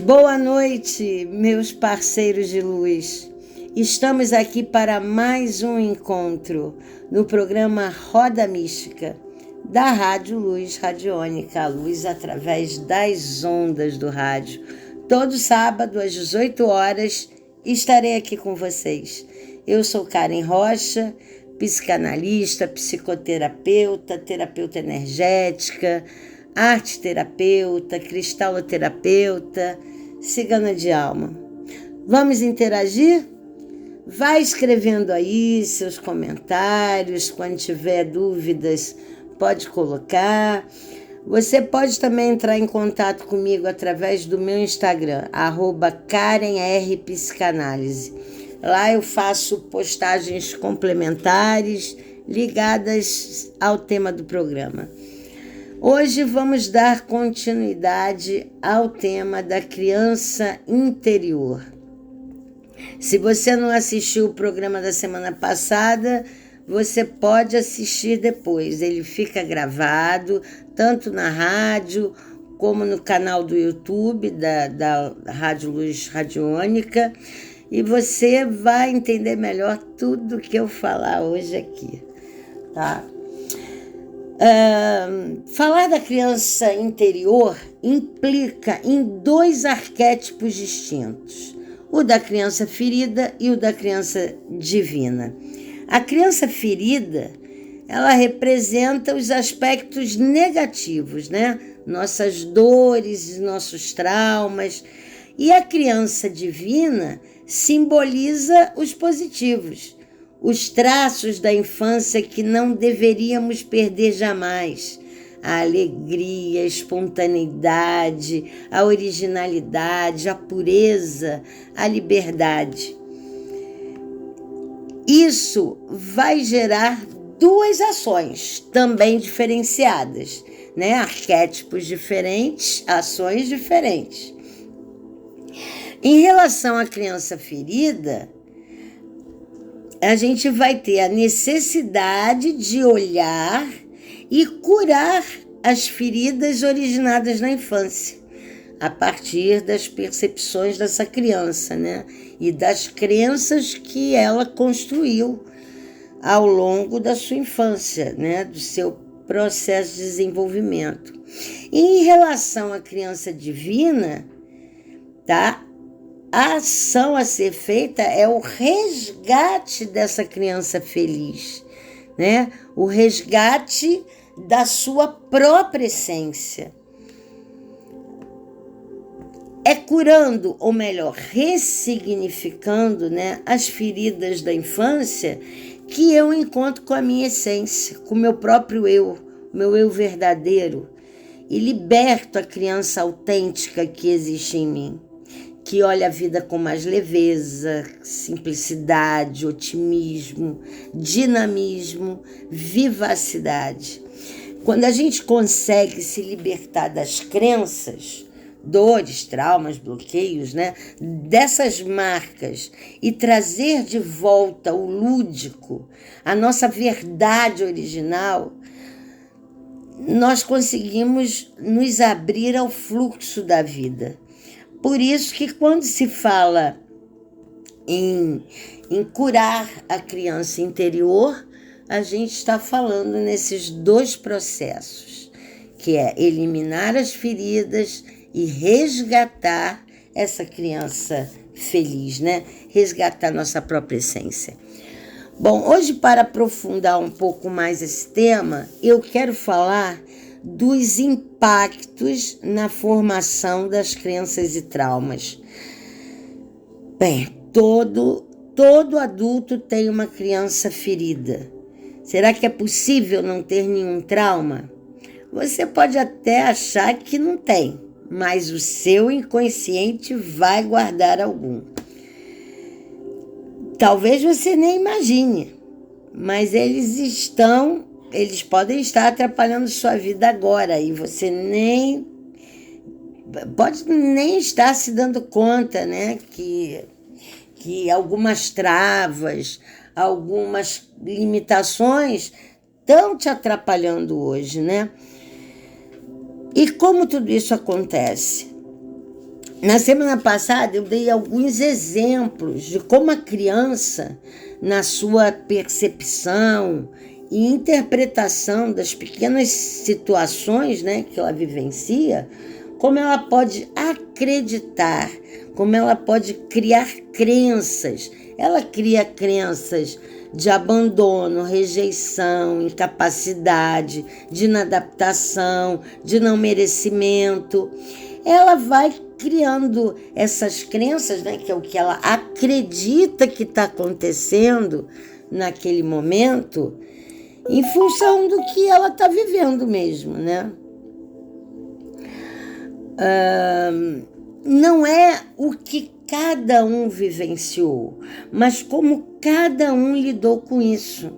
Boa noite, meus parceiros de luz. Estamos aqui para mais um encontro no programa Roda Mística da Rádio Luz Radiônica, a luz através das ondas do rádio. Todo sábado às 18 horas estarei aqui com vocês. Eu sou Karen Rocha, psicanalista, psicoterapeuta, terapeuta energética, arte-terapeuta, cristaloterapeuta, cigana de alma. Vamos interagir? Vai escrevendo aí seus comentários, quando tiver dúvidas, pode colocar. Você pode também entrar em contato comigo através do meu Instagram, @KarenRPsicanálise. Lá eu faço postagens complementares ligadas ao tema do programa. Hoje vamos dar continuidade ao tema da criança interior. Se você não assistiu o programa da semana passada, você pode assistir depois. Ele fica gravado, tanto na rádio, como no canal do YouTube da Rádio Luz Radiônica, e você vai entender melhor tudo que eu falar hoje aqui, tá? Falar da criança interior implica em dois arquétipos distintos, o da criança ferida e o da criança divina. A criança ferida, ela representa os aspectos negativos, né? Nossas dores, nossos traumas. E a criança divina simboliza os positivos, os traços da infância que não deveríamos perder jamais. A alegria, a espontaneidade, a originalidade, a pureza, a liberdade. Isso vai gerar duas ações também diferenciadas, né? Arquétipos diferentes, ações diferentes. Em relação à criança ferida, a gente vai ter a necessidade de olhar e curar as feridas originadas na infância, a partir das percepções dessa criança, né? E das crenças que ela construiu ao longo da sua infância, né? Do seu processo de desenvolvimento. E em relação à criança divina, tá? A ação a ser feita é o resgate dessa criança feliz, né? O resgate da sua própria essência. É curando, ou melhor, ressignificando, né, as feridas da infância que eu encontro com a minha essência, com o meu próprio eu, meu eu verdadeiro, e liberto a criança autêntica que existe em mim, que olha a vida com mais leveza, simplicidade, otimismo, dinamismo, vivacidade. Quando a gente consegue se libertar das crenças, dores, traumas, bloqueios, né, dessas marcas, e trazer de volta o lúdico, a nossa verdade original, nós conseguimos nos abrir ao fluxo da vida. Por isso que quando se fala em curar a criança interior, a gente está falando nesses dois processos, que é eliminar as feridas e resgatar essa criança feliz, né? Resgatar nossa própria essência. Bom, hoje, para aprofundar um pouco mais esse tema, eu quero falar dos impactos na formação das crenças e traumas. Bem, todo adulto tem uma criança ferida. Será que é possível não ter nenhum trauma? Você pode até achar que não tem, mas o seu inconsciente vai guardar algum. Talvez você nem imagine, mas eles podem estar atrapalhando sua vida agora e você pode nem estar se dando conta, né, que algumas travas, algumas limitações estão te atrapalhando hoje, né? E como tudo isso acontece? Na semana passada eu dei alguns exemplos de como a criança, na sua percepção e interpretação das pequenas situações, né, que ela vivencia, como ela pode acreditar, como ela pode criar crenças. Ela cria crenças de abandono, rejeição, incapacidade, de inadaptação, de não merecimento. Ela vai criando essas crenças, né, que é o que ela acredita que está acontecendo naquele momento, em função do que ela está vivendo mesmo, né? Não é o que cada um vivenciou, mas como cada um lidou com isso.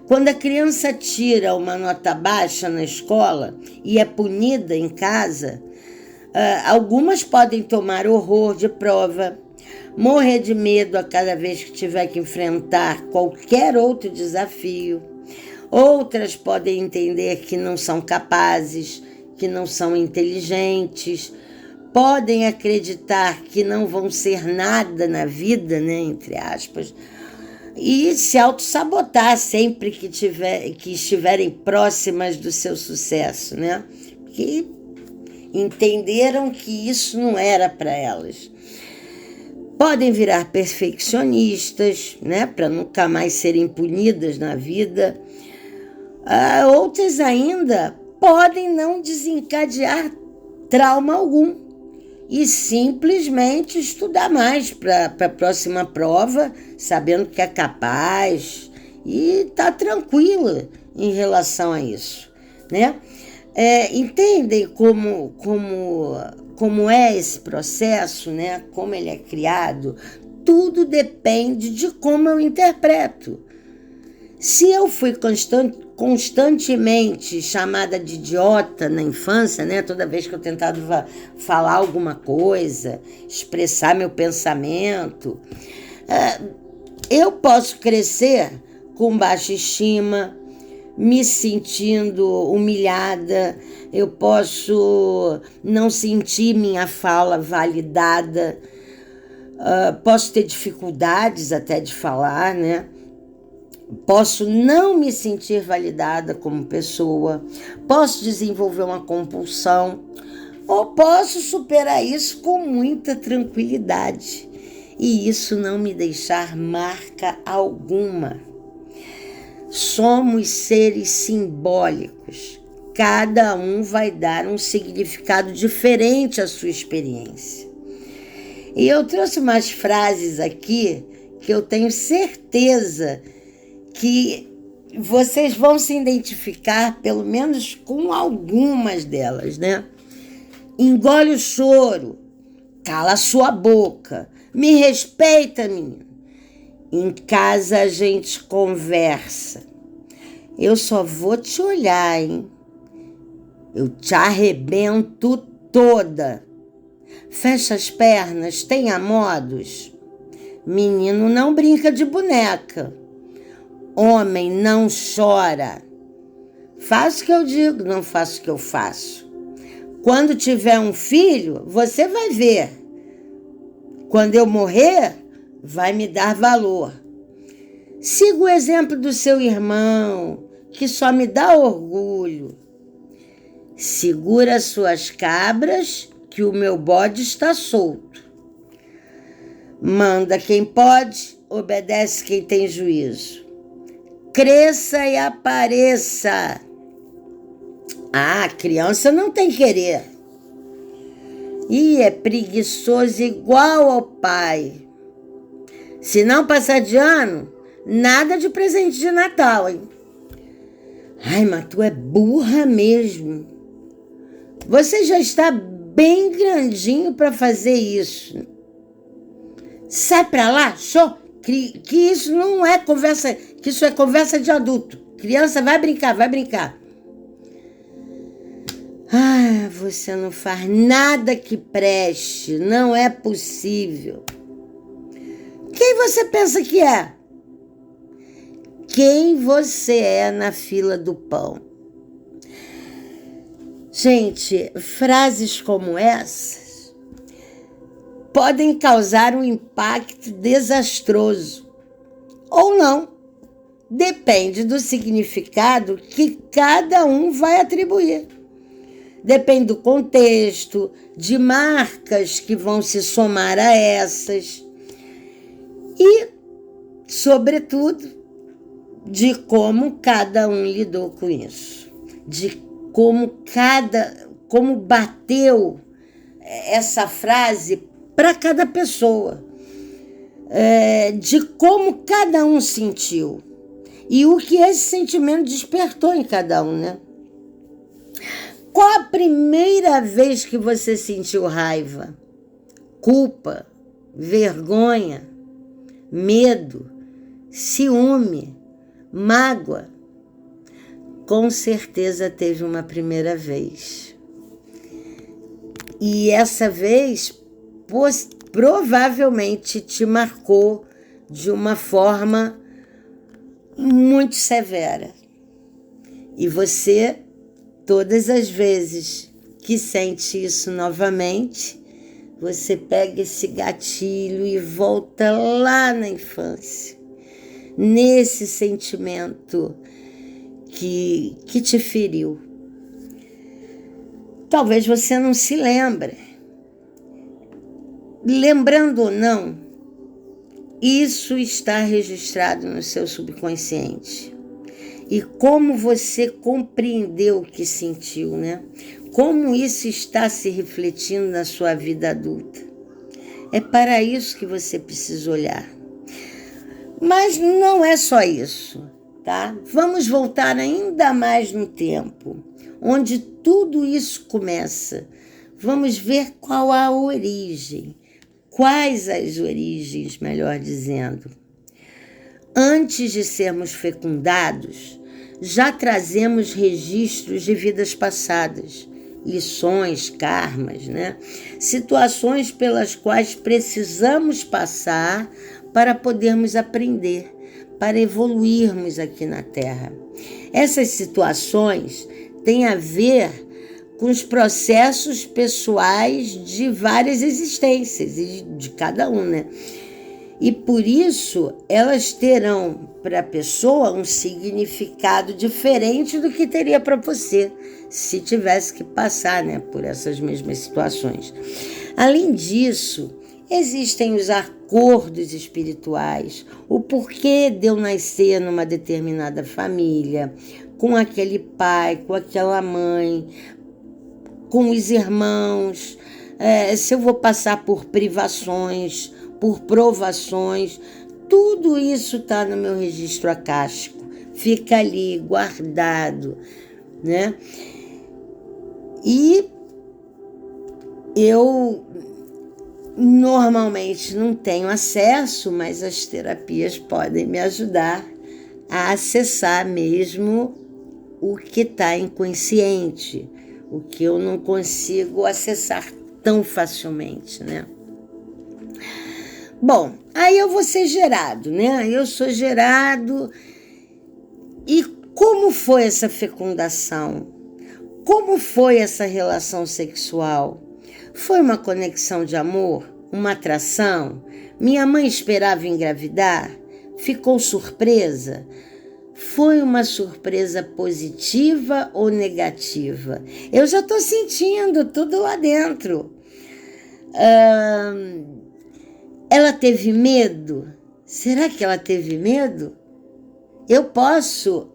Quando a criança tira uma nota baixa na escola e é punida em casa, algumas podem tomar horror de prova, morrer de medo a cada vez que tiver que enfrentar qualquer outro desafio. Outras podem entender que não são capazes, que não são inteligentes, podem acreditar que não vão ser nada na vida, né, entre aspas, e se auto-sabotar sempre que estiverem próximas do seu sucesso, né? Porque entenderam que isso não era para elas. Podem virar perfeccionistas, né, para nunca mais serem punidas na vida. Outras ainda podem não desencadear trauma algum e simplesmente estudar mais para a próxima prova, sabendo que é capaz e tá tranquila em relação a isso, né? Entendem como é esse processo, né? Como ele é criado? Tudo depende de como eu interpreto. Se eu fui constantemente chamada de idiota na infância, né? Toda vez que eu tentava falar alguma coisa, expressar meu pensamento, eu posso crescer com baixa estima, me sentindo humilhada, eu posso não sentir minha fala validada, posso ter dificuldades até de falar, né? Posso não me sentir validada como pessoa, posso desenvolver uma compulsão, ou posso superar isso com muita tranquilidade e isso não me deixar marca alguma. Somos seres simbólicos, cada um vai dar um significado diferente à sua experiência. E eu trouxe umas frases aqui que eu tenho certeza que vocês vão se identificar, pelo menos com algumas delas, né? Engole o choro, cala sua boca, me respeita, menino. Em casa a gente conversa. Eu só vou te olhar, hein? Eu te arrebento toda. Fecha as pernas, tenha modos. Menino não brinca de boneca. Homem não chora. Faço o que eu digo, não faço o que eu faço. Quando tiver um filho, você vai ver. Quando eu morrer, vai me dar valor. Siga o exemplo do seu irmão, que só me dá orgulho. Segura suas cabras, que o meu bode está solto. Manda quem pode, obedece quem tem juízo. Cresça e apareça. Criança não tem querer. E é preguiçoso igual ao pai. Se não passar de ano, nada de presente de Natal, hein? Ai, mas tu é burra mesmo. Você já está bem grandinho para fazer isso. Sai pra lá, show. Que isso não é conversa, que isso é conversa de adulto. Criança, vai brincar, vai brincar. Você não faz nada que preste, não é possível. Quem você pensa que é? Quem você é na fila do pão? Gente, frases como essas podem causar um impacto desastroso ou não. Depende do significado que cada um vai atribuir. Depende do contexto, de marcas que vão se somar a essas e, sobretudo, de como cada um lidou com isso, de como bateu essa frase para cada pessoa, de como cada um sentiu e o que esse sentimento despertou em cada um, né? Qual a primeira vez que você sentiu raiva, culpa, vergonha, medo, ciúme, mágoa? Com certeza teve uma primeira vez. E essa vez provavelmente te marcou de uma forma muito severa. E você, todas as vezes que sente isso novamente, você pega esse gatilho e volta lá na infância, nesse sentimento que te feriu. Talvez você não se lembre. Lembrando ou não, isso está registrado no seu subconsciente. E como você compreendeu o que sentiu, né? Como isso está se refletindo na sua vida adulta. É para isso que você precisa olhar. Mas não é só isso, tá? Vamos voltar ainda mais no tempo, onde tudo isso começa. Vamos ver qual a origem. Quais as origens, melhor dizendo. Antes de sermos fecundados, já trazemos registros de vidas passadas, lições, karmas, né? Situações pelas quais precisamos passar para podermos aprender, para evoluirmos aqui na Terra. Essas situações têm a ver com os processos pessoais de várias existências, e de cada um, né? E por isso elas terão para a pessoa um significado diferente do que teria para você se tivesse que passar, né, por essas mesmas situações. Além disso, existem os acordos espirituais, o porquê de eu nascer numa determinada família, com aquele pai, com aquela mãe, com os irmãos, se eu vou passar por privações, por provações, tudo isso está no meu registro acástico, fica ali guardado, né? E eu normalmente não tenho acesso, mas as terapias podem me ajudar a acessar mesmo o que está inconsciente, o que eu não consigo acessar tão facilmente, né? Bom, aí eu vou ser gerado, né? Eu sou gerado. E como foi essa fecundação? Como foi essa relação sexual? Foi uma conexão de amor? Uma atração? Minha mãe esperava engravidar? Ficou surpresa? Foi uma surpresa positiva ou negativa? Eu já estou sentindo tudo lá dentro. Ela teve medo? Será que ela teve medo? Eu posso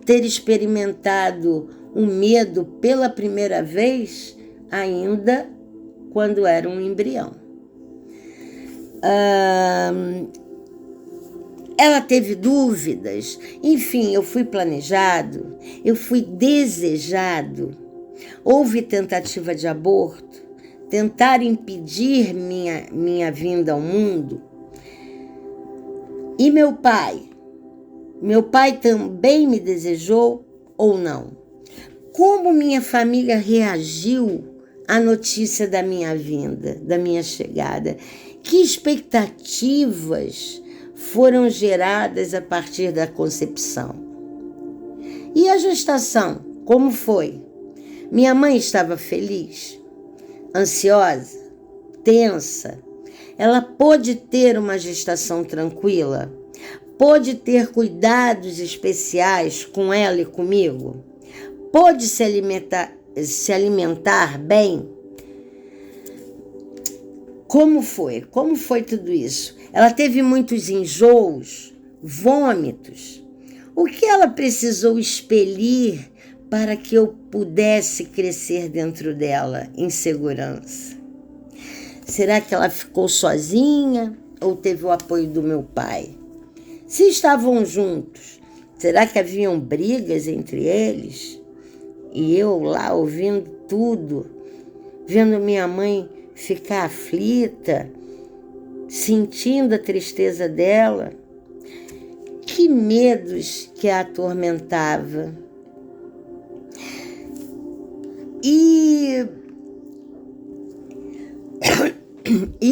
ter experimentado o medo pela primeira vez ainda quando era um embrião. Ela teve dúvidas? Enfim, eu fui planejado, eu fui desejado. Houve tentativa de aborto? Tentar impedir minha vinda ao mundo? E meu pai? Meu pai também me desejou ou não? Como minha família reagiu à notícia da minha vinda, da minha chegada? Que expectativas foram geradas a partir da concepção? E a gestação, como foi? Minha mãe estava feliz? Ansiosa? intensa, ela pôde ter uma gestação tranquila? Pôde ter cuidados especiais com ela e comigo? Pôde se alimentar bem? Como foi? Como foi tudo isso? Ela teve muitos enjoos, vômitos. O que ela precisou expelir para que eu pudesse crescer dentro dela em segurança? Será que ela ficou sozinha ou teve o apoio do meu pai? Se estavam juntos, será que haviam brigas entre eles? E eu lá ouvindo tudo, vendo minha mãe ficar aflita, sentindo a tristeza dela. Que medos que a atormentava. E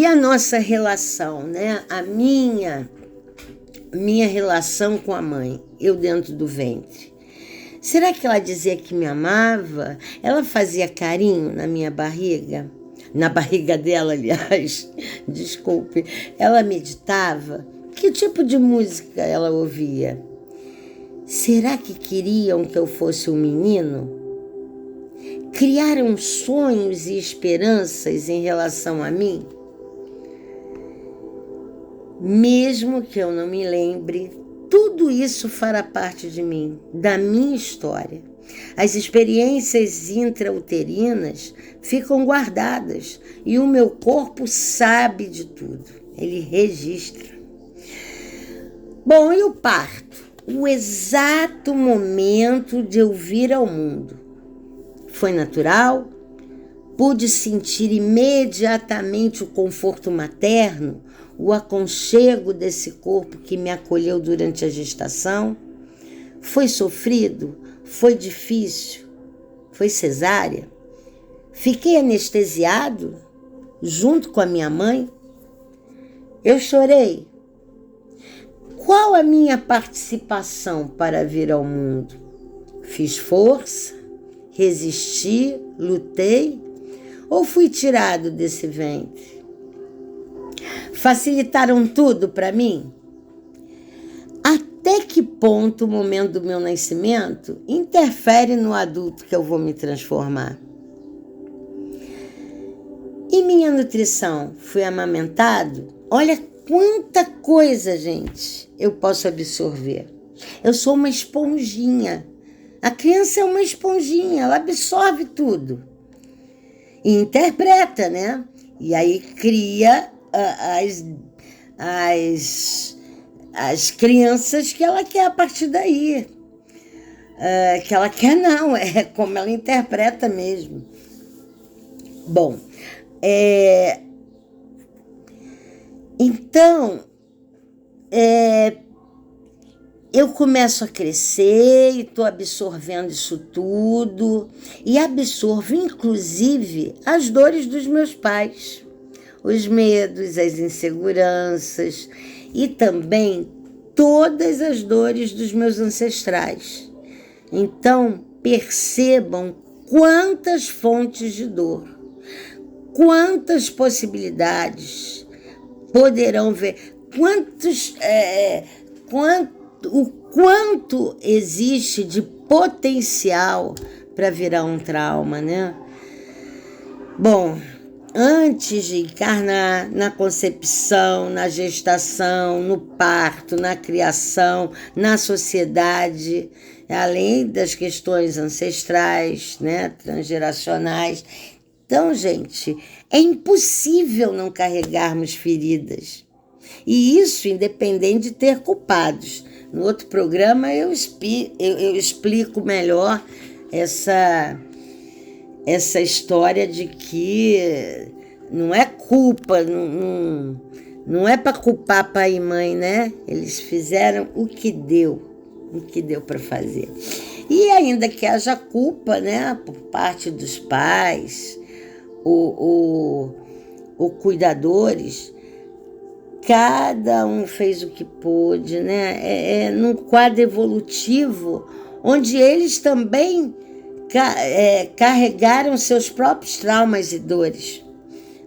a nossa relação, né? A minha relação com a mãe, eu dentro do ventre. Será que ela dizia que me amava? Ela fazia carinho na minha barriga? Na barriga dela, aliás. Desculpe. Ela meditava? Que tipo de música ela ouvia? Será que queriam que eu fosse um menino? Criaram sonhos e esperanças em relação a mim? Mesmo que eu não me lembre, tudo isso fará parte de mim, da minha história. As experiências intrauterinas ficam guardadas e o meu corpo sabe de tudo. Ele registra. Bom, e o parto? O exato momento de eu vir ao mundo. Foi natural? Pude sentir imediatamente o conforto materno, o aconchego desse corpo que me acolheu durante a gestação? Foi sofrido? Foi difícil? Foi cesárea? Fiquei anestesiado junto com a minha mãe? Eu chorei. Qual a minha participação para vir ao mundo? Fiz força? Resisti? Lutei? Ou fui tirado desse ventre? Facilitaram tudo para mim? Até que ponto o momento do meu nascimento interfere no adulto que eu vou me transformar? E minha nutrição? Fui amamentado? Olha quanta coisa, gente, eu posso absorver. Eu sou uma esponjinha. A criança é uma esponjinha, ela absorve tudo. E interpreta, né? E aí cria as crianças que ela quer a partir daí. Que ela quer não, é como ela interpreta mesmo. Bom, então, eu começo a crescer e estou absorvendo isso tudo e absorvo, inclusive, as dores dos meus pais, os medos, as inseguranças e também todas as dores dos meus ancestrais. Então, percebam quantas fontes de dor, quantas possibilidades poderão ver, o quanto existe de potencial para virar um trauma, né? Bom, antes de encarnar, na concepção, na gestação, no parto, na criação, na sociedade, além das questões ancestrais, né, transgeracionais. Então, gente, é impossível não carregarmos feridas. E isso independente de ter culpados. No outro programa eu explico melhor essa história de que não é culpa, não é para culpar pai e mãe, né? Eles fizeram o que deu para fazer. E ainda que haja culpa, né, por parte dos pais, ou cuidadores, cada um fez o que pôde, né? Num quadro evolutivo, onde eles também carregaram seus próprios traumas e dores.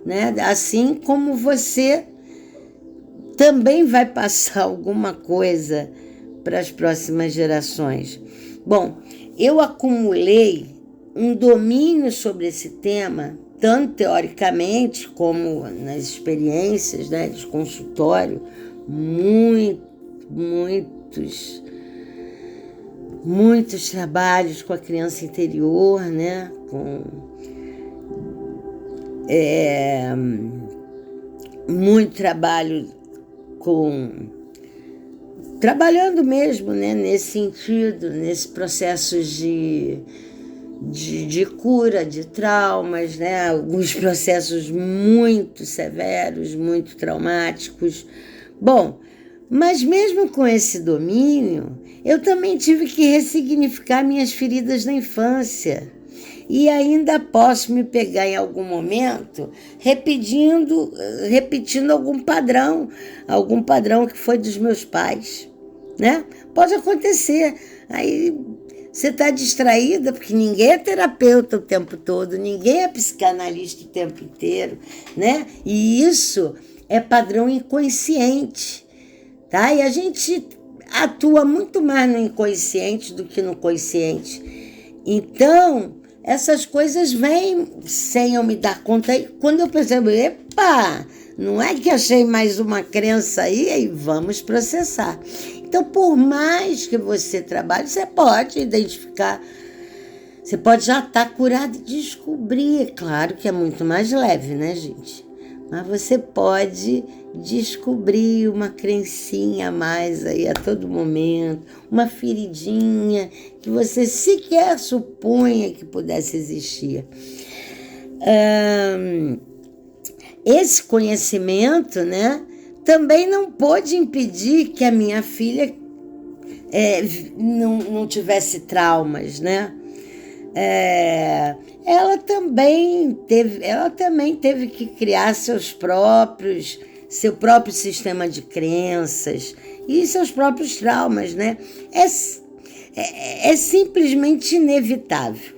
né? Assim como você também vai passar alguma coisa para as próximas gerações. Bom, eu acumulei um domínio sobre esse tema, tanto teoricamente como nas experiências, né, de consultório, muitos trabalhos com a criança interior, né, muito trabalho trabalhando mesmo, né, nesse sentido, nesse processo de cura de traumas, né, alguns processos muito severos, muito traumáticos. Bom, mas mesmo com esse domínio, eu também tive que ressignificar minhas feridas da infância. E ainda posso me pegar em algum momento repetindo algum padrão que foi dos meus pais, né? Pode acontecer. Aí você está distraída, porque ninguém é terapeuta o tempo todo, ninguém é psicanalista o tempo inteiro, né? E isso é padrão inconsciente, tá? E a gente atua muito mais no inconsciente do que no consciente. Então, essas coisas vêm sem eu me dar conta. E quando eu percebo, epa, não é que achei mais uma crença aí, vamos processar. Então, por mais que você trabalhe, você pode identificar, você pode já estar curado e descobrir. Claro que é muito mais leve, né, gente? Mas você pode descobrir uma crencinha a mais aí a todo momento, uma feridinha que você sequer supunha que pudesse existir. Esse conhecimento, né, também não pôde impedir que a minha filha não tivesse traumas, né? Ela também teve que criar seu próprio sistema de crenças e seus próprios traumas, né? É simplesmente inevitável.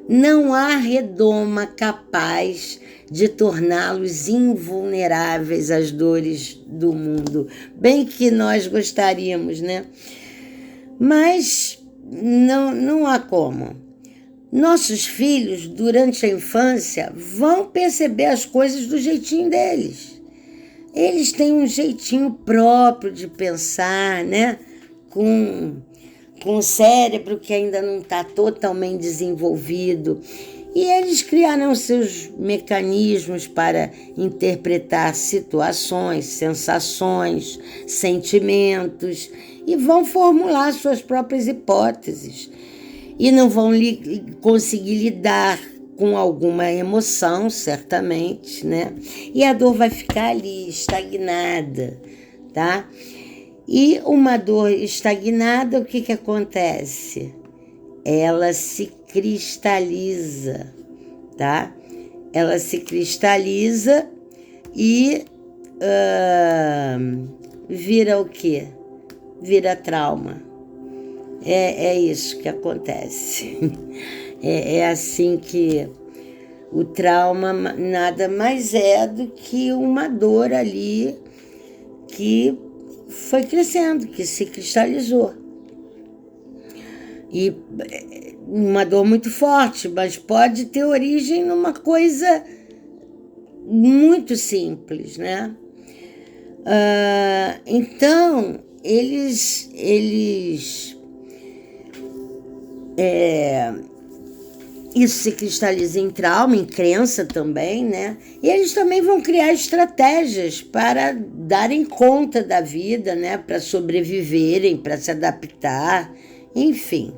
Não há redoma capaz de torná-los invulneráveis às dores do mundo, bem que nós gostaríamos, né? Mas não há como. Nossos filhos, durante a infância, vão perceber as coisas do jeitinho deles. Eles têm um jeitinho próprio de pensar, né? Com o cérebro que ainda não está totalmente desenvolvido. E eles criarão seus mecanismos para interpretar situações, sensações, sentimentos e vão formular suas próprias hipóteses. E não vão conseguir lidar com alguma emoção, certamente, né? E a dor vai ficar ali, estagnada, tá? E uma dor estagnada, o que acontece? Ela se cristaliza, tá? Ela se cristaliza e vira o quê? Vira trauma. É isso que acontece. É assim que o trauma nada mais é do que uma dor ali que foi crescendo, que se cristalizou. E uma dor muito forte, mas pode ter origem numa coisa muito simples, né? Então, isso se cristaliza em trauma, em crença também, né? E eles também vão criar estratégias para darem conta da vida, né? Para sobreviverem, para se adaptar, enfim.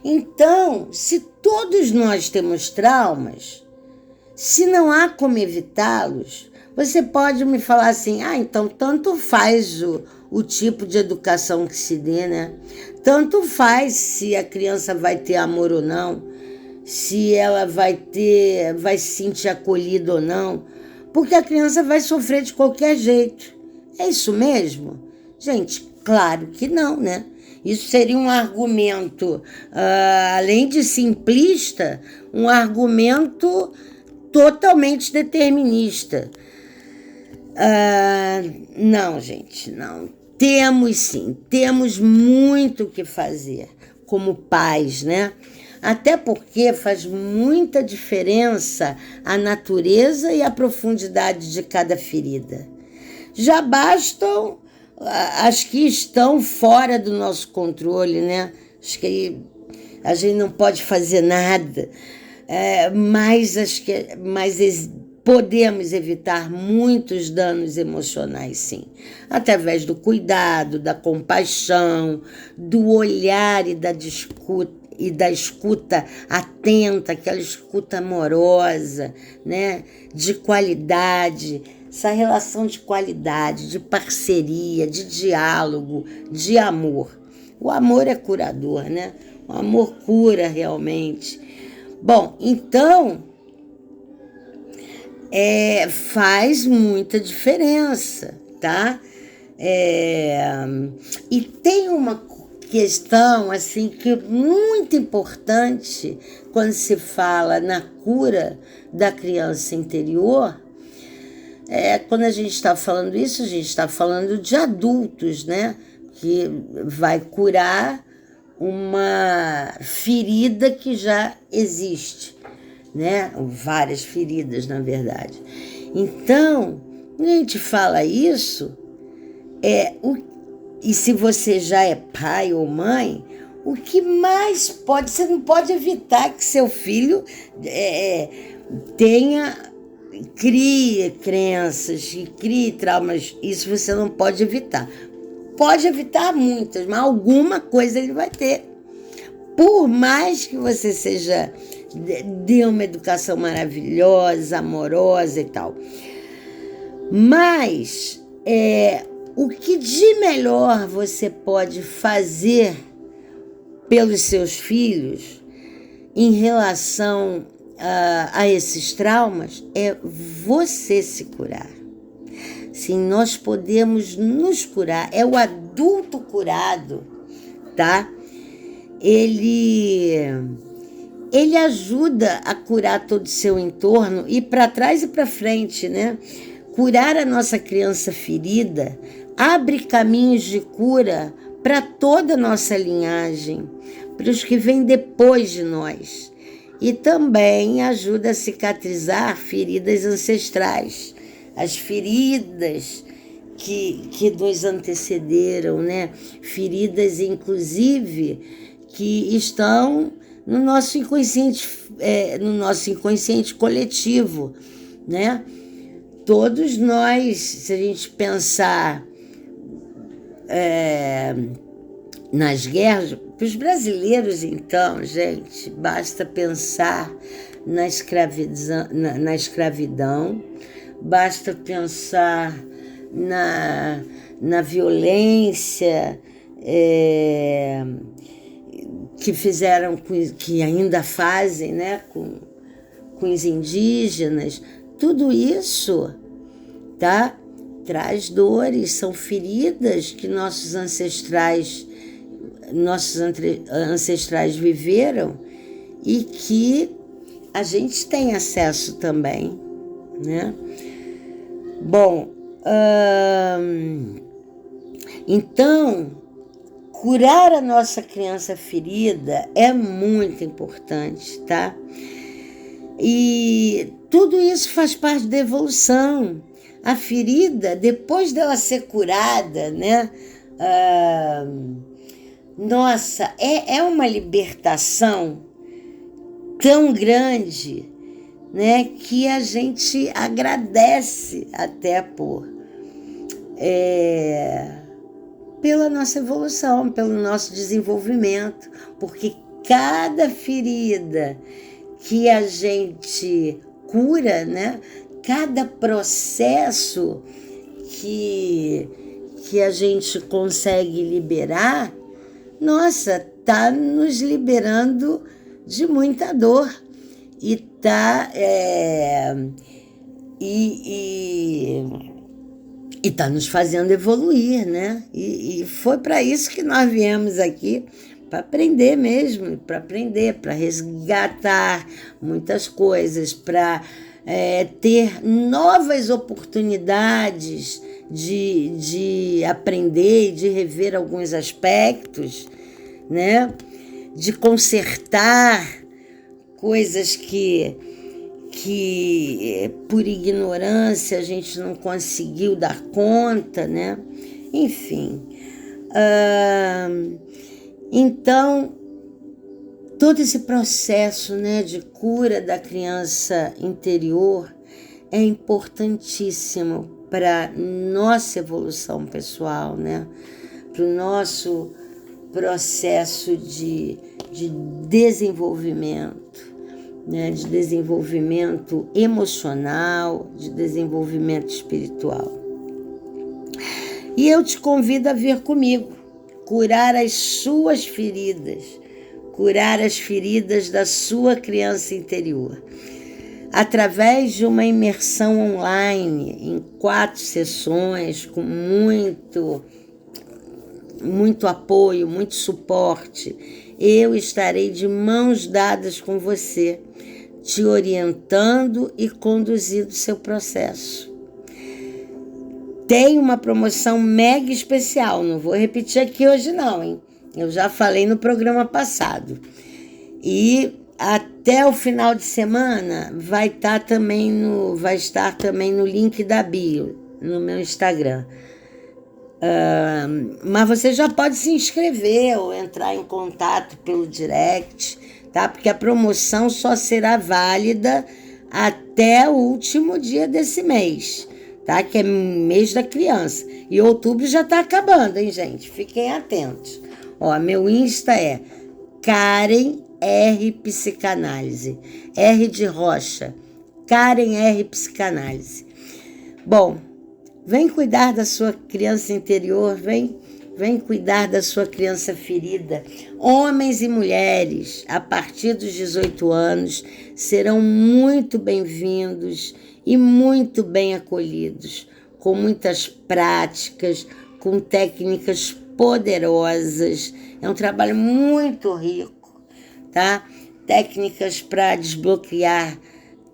Então, se todos nós temos traumas, se não há como evitá-los, você pode me falar assim, então tanto faz o tipo de educação que se dê, né? Tanto faz se a criança vai ter amor ou não, se ela vai se sentir acolhida ou não, porque a criança vai sofrer de qualquer jeito. É isso mesmo? Gente, claro que não, né? Isso seria um argumento, além de simplista, um argumento totalmente determinista. Não, gente, não. Temos sim, temos muito o que fazer como pais, né? Até porque faz muita diferença a natureza e a profundidade de cada ferida. Já bastam as que estão fora do nosso controle, né? Acho que a gente não pode fazer nada, mas podemos evitar muitos danos emocionais, sim, através do cuidado, da compaixão, do olhar e da escuta atenta, aquela escuta amorosa, né? De qualidade, essa relação de qualidade, de parceria, de diálogo, de amor. O amor é curador, né? O amor cura realmente. Bom, então, faz muita diferença, tá? E tem uma questão, assim, que é muito importante quando se fala na cura da criança interior. Quando a gente está falando isso, a gente está falando de adultos, né? Que vai curar uma ferida que já existe, né? Várias feridas, na verdade. Então, quando a gente fala isso, e se você já é pai ou mãe, o que mais pode... Você não pode evitar que seu filho crie crenças, crie traumas. Isso você não pode evitar. Pode evitar muitas, mas alguma coisa ele vai ter. Por mais que você dê uma educação maravilhosa, amorosa e tal. Mas o que de melhor você pode fazer pelos seus filhos em relação a esses traumas é você se curar. Sim, nós podemos nos curar. É o adulto curado, tá? Ele ajuda a curar todo o seu entorno, e para trás e para frente, né? Curar a nossa criança ferida abre caminhos de cura para toda a nossa linhagem, para os que vêm depois de nós. E também ajuda a cicatrizar feridas ancestrais, as feridas que nos antecederam, né? Feridas, inclusive, que estão no nosso inconsciente coletivo, né? Todos nós, se a gente pensar nas guerras, para os brasileiros, então, gente, basta pensar na escravidão, basta pensar na violência que fizeram, que ainda fazem, né, com os indígenas. Tudo isso, tá? Traz dores, são feridas que nossos ancestrais viveram e que a gente tem acesso também, né? Bom, então, curar a nossa criança ferida é muito importante, tá? E tudo isso faz parte da evolução. A ferida, depois dela ser curada, né? Nossa, é uma libertação tão grande, né? Que a gente agradece até pela nossa evolução, pelo nosso desenvolvimento, porque cada ferida que a gente cura, né? Cada processo que a gente consegue liberar, nossa, tá nos liberando de muita dor e tá e tá nos fazendo evoluir, né? E foi para isso que nós viemos aqui, para aprender mesmo, para resgatar muitas coisas, para ter novas oportunidades de aprender e de rever alguns aspectos, né? De consertar coisas que por ignorância a gente não conseguiu dar conta, né? Enfim. Então, todo esse processo, né, de cura da criança interior é importantíssimo para nossa evolução pessoal, né? Para o nosso processo de desenvolvimento, né? De desenvolvimento emocional, de desenvolvimento espiritual. E eu te convido a vir comigo, curar as suas feridas, curar as feridas da sua criança interior, através de uma imersão online em 4 sessões, com muito apoio, muito suporte. Eu estarei de mãos dadas com você, te orientando e conduzindo o seu processo. Tem uma promoção mega especial, não vou repetir aqui hoje não, hein? Eu já falei no programa passado. E até o final de semana vai estar também no link da bio, no meu Instagram. Mas você já pode se inscrever ou entrar em contato pelo direct, tá? Porque a promoção só será válida até o último dia desse mês, tá? Que é mês da criança. E outubro já tá acabando, hein, gente? Fiquem atentos. Ó, meu Insta é Karen R Psicanálise. R de Rocha. Karen R Psicanálise. Bom, vem cuidar da sua criança interior, vem cuidar da sua criança ferida. Homens e mulheres, a partir dos 18 anos, serão muito bem-vindos e muito bem acolhidos, com muitas práticas, com técnicas poderosas. É um trabalho muito rico, tá? Técnicas para desbloquear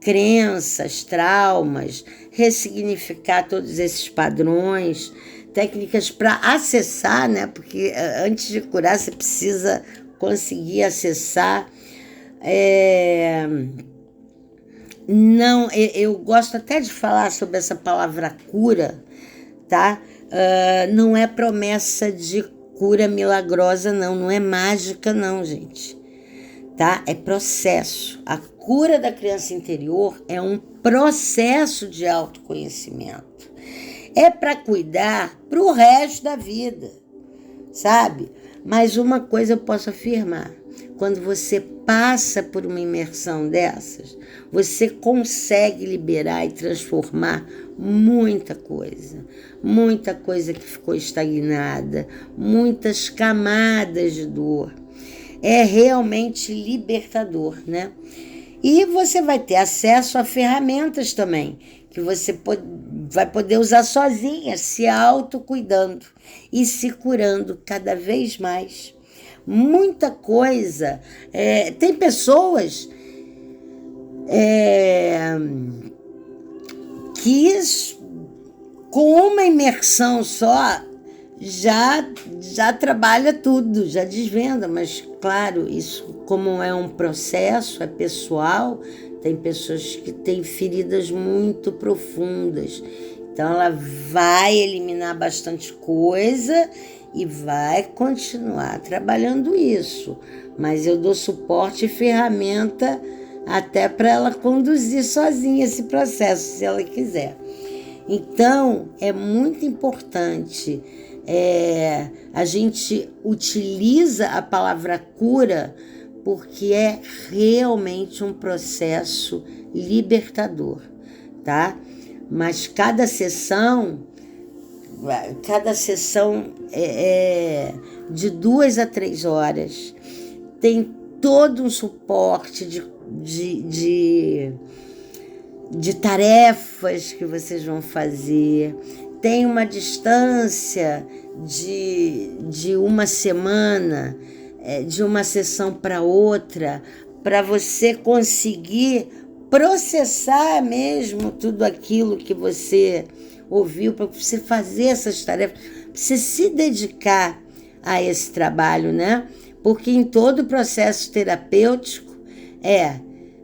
crenças, traumas, ressignificar todos esses padrões, técnicas para acessar, né? Porque antes de curar você precisa conseguir acessar. Não, eu gosto até de falar sobre essa palavra cura, tá? Não é promessa de cura milagrosa, não é mágica, não, gente. Tá? É processo. A cura da criança interior é um processo de autoconhecimento. É para cuidar para o resto da vida, sabe? Mas uma coisa eu posso afirmar: quando você passa por uma imersão dessas, você consegue liberar e transformar muita coisa que ficou estagnada, muitas camadas de dor. É realmente libertador, né? E você vai ter acesso a ferramentas também, que você vai poder usar sozinha, se autocuidando e se curando cada vez mais. Muita coisa. Tem pessoas que com uma imersão só já trabalha tudo, já desvenda, mas claro, isso como é um processo, é pessoal, tem pessoas que têm feridas muito profundas, então ela vai eliminar bastante coisa e vai continuar trabalhando isso, mas eu dou suporte e ferramenta até para ela conduzir sozinha esse processo, se ela quiser. Então, é muito importante. A gente utiliza a palavra cura porque é realmente um processo libertador, tá? Mas cada sessão é de 2 a 3 horas, tem todo um suporte de tarefas que vocês vão fazer, tem uma distância de uma semana, de uma sessão para outra, para você conseguir processar mesmo tudo aquilo que você ouviu, para você fazer essas tarefas, para você se dedicar a esse trabalho, né? Porque em todo o processo terapêutico é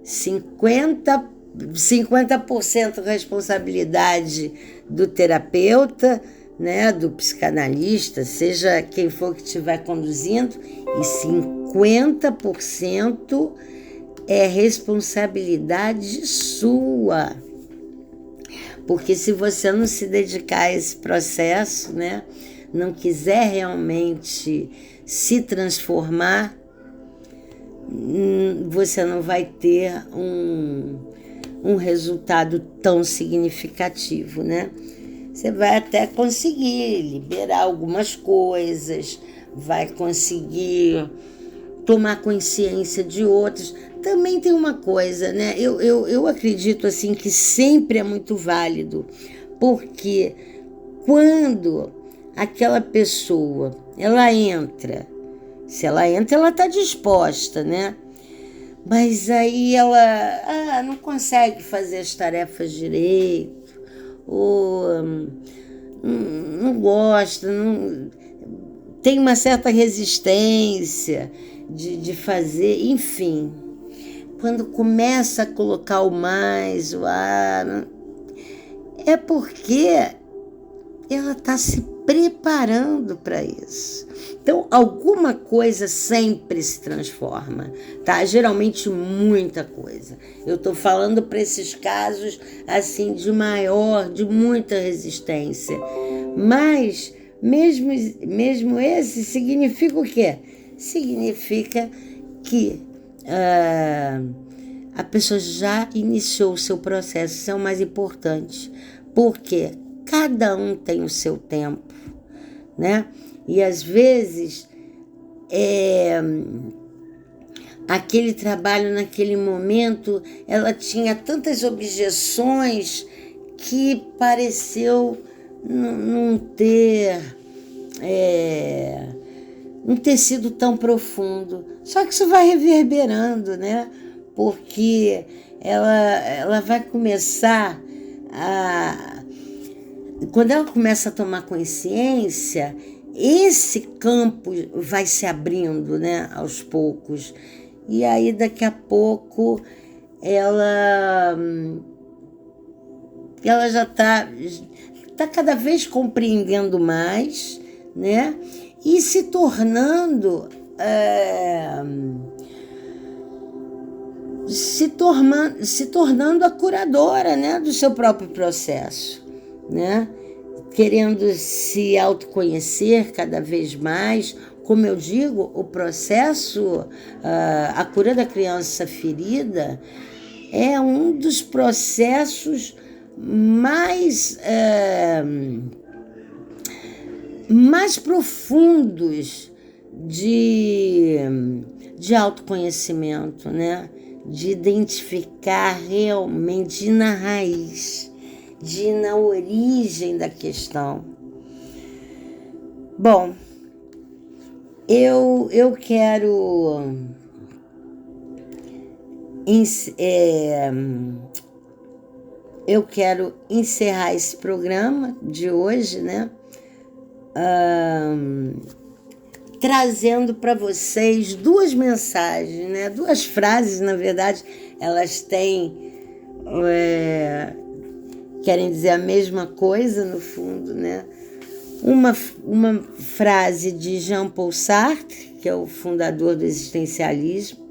50% responsabilidade do terapeuta, né, do psicanalista, seja quem for que estiver conduzindo, e 50% é responsabilidade sua. Porque se você não se dedicar a esse processo, né, não quiser realmente se transformar, você não vai ter um resultado tão significativo, né? Você vai até conseguir liberar algumas coisas, vai conseguir tomar consciência de outras. Também tem uma coisa, né? Eu acredito assim que sempre é muito válido, porque quando aquela pessoa, ela entra, se ela entra, ela está disposta, né? Mas aí ela não consegue fazer as tarefas direito, ou não gosta, tem uma certa resistência de fazer, enfim. Quando começa a colocar o mais, é porque ela está se preparando para isso. Então, alguma coisa sempre se transforma, tá? Geralmente muita coisa. Eu estou falando para esses casos, assim, de muita resistência. Mas, mesmo esse, significa o quê? Significa que a pessoa já iniciou o seu processo. Isso é o mais importante. Porque cada um tem o seu tempo, né? E às vezes aquele trabalho naquele momento, ela tinha tantas objeções que pareceu não ter sido tão profundo. Só que isso vai reverberando, né? Porque ela vai começar quando ela começa a tomar consciência, esse campo vai se abrindo, né, aos poucos. E aí, daqui a pouco, ela já está cada vez compreendendo mais, né, e se tornando a curadora, né, do seu próprio processo, né? Querendo se autoconhecer cada vez mais. Como eu digo, o processo, a cura da criança ferida é um dos processos mais profundos de autoconhecimento, né? De identificar realmente, de ir na raiz, de ir na origem da questão. Bom, eu quero encerrar esse programa de hoje, né? Trazendo para vocês duas mensagens, né? Duas frases, na verdade, elas querem dizer a mesma coisa, no fundo, né? Uma frase de Jean-Paul Sartre, que é o fundador do existencialismo,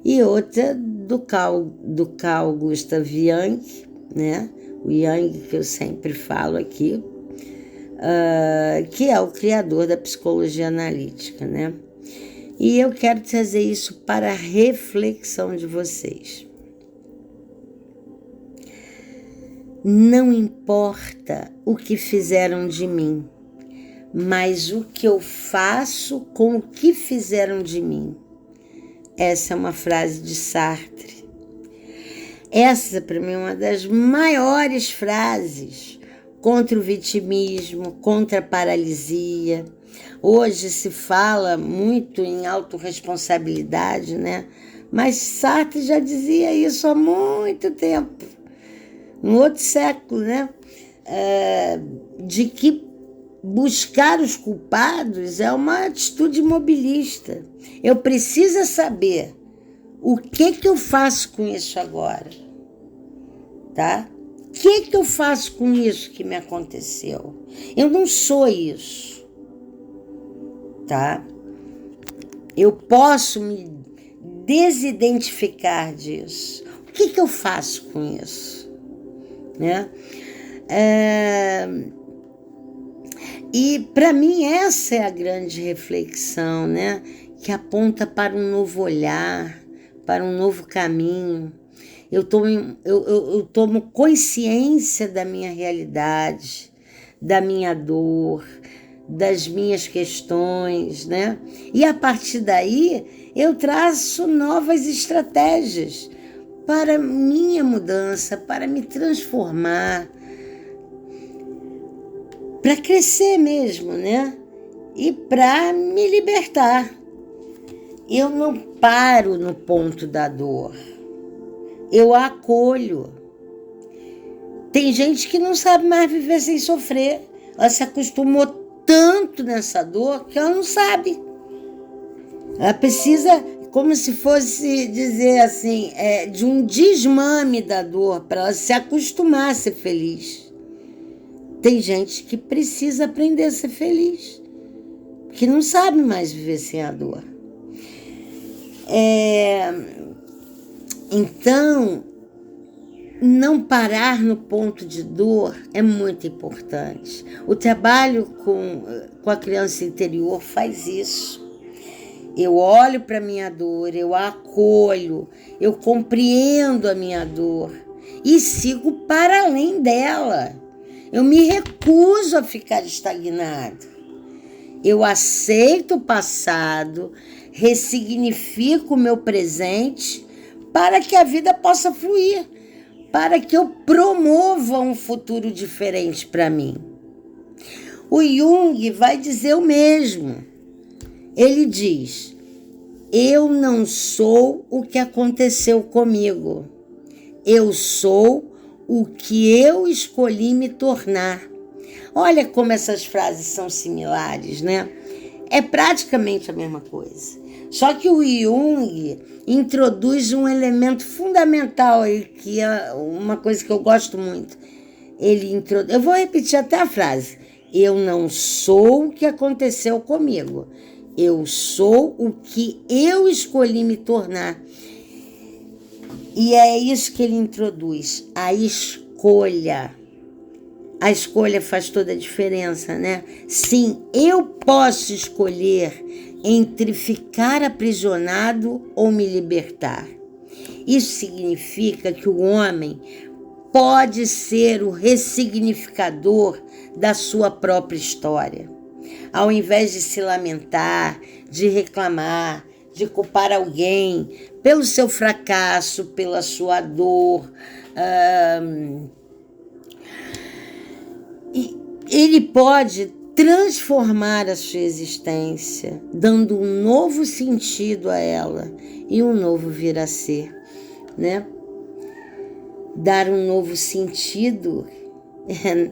e outra do Carl Gustav Jung, né? O Jung, que eu sempre falo aqui, que é o criador da psicologia analítica, né? E eu quero trazer isso para a reflexão de vocês. Não importa o que fizeram de mim, mas o que eu faço com o que fizeram de mim. Essa é uma frase de Sartre. Essa, para mim, é uma das maiores frases contra o vitimismo, contra a paralisia. Hoje se fala muito em autorresponsabilidade, né? Mas Sartre já dizia isso há muito tempo, no outro século, né? De que buscar os culpados é uma atitude imobilista. Eu preciso saber o que eu faço com isso agora, tá? O que eu faço com isso que me aconteceu? Eu não sou isso, tá? Eu posso me desidentificar disso. O que eu faço com isso, né? E para mim essa é a grande reflexão, né? Que aponta para um novo olhar, para um novo caminho. Eu tomo consciência da minha realidade, da minha dor, das minhas questões, né? E a partir daí eu traço novas estratégias para minha mudança, para me transformar, para crescer mesmo, né? E para me libertar. Eu não paro no ponto da dor. Eu a acolho. Tem gente que não sabe mais viver sem sofrer. Ela se acostumou tanto nessa dor que ela não sabe. Ela precisa, como se fosse dizer assim, de um desmame da dor para ela se acostumar a ser feliz. Tem gente que precisa aprender a ser feliz, que não sabe mais viver sem a dor. Então, não parar no ponto de dor é muito importante. O trabalho com a criança interior faz isso. Eu olho para a minha dor, eu a acolho, eu compreendo a minha dor e sigo para além dela. Eu me recuso a ficar estagnado. Eu aceito o passado, ressignifico o meu presente para que a vida possa fluir, para que eu promova um futuro diferente para mim. O Jung vai dizer o mesmo. Ele diz: eu não sou o que aconteceu comigo. Eu sou o que eu escolhi me tornar. Olha como essas frases são similares, né? É praticamente a mesma coisa. Só que o Jung introduz um elemento fundamental aí, que é uma coisa que eu gosto muito. Eu vou repetir até a frase. Eu não sou o que aconteceu comigo. Eu sou o que eu escolhi me tornar. E é isso que ele introduz, a escolha. A escolha faz toda a diferença, né? Sim, eu posso escolher entre ficar aprisionado ou me libertar. Isso significa que o homem pode ser o ressignificador da sua própria história. Ao invés de se lamentar, de reclamar, de culpar alguém pelo seu fracasso, pela sua dor, ele pode transformar a sua existência, dando um novo sentido a ela e um novo vir a ser, né? Dar um novo sentido é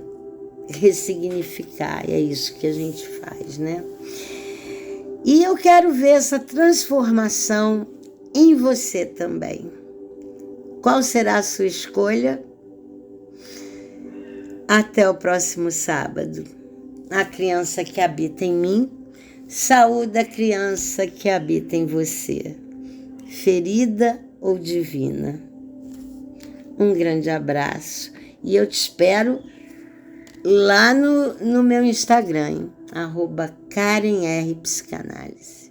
ressignificar, é isso que a gente faz, né? E eu quero ver essa transformação em você também. Qual será a sua escolha? Até o próximo sábado. A criança que habita em mim, saúda a criança que habita em você, ferida ou divina. Um grande abraço e eu te espero lá no meu Instagram, @KarenR Psicanálise.